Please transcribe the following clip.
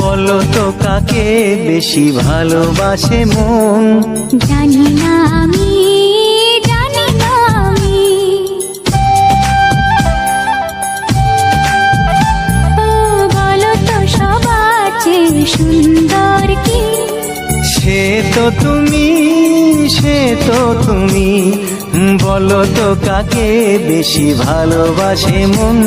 বলো তো কাকে বেশি ভালোবাসে মন? জানি না আমি, জানি না আমি। ও বলো তো সবার চেয়ে সুন্দর কি? সে তো তুমি, সে তো তুমি। বলো তো কাকে বেশি ভালোবাসে মন?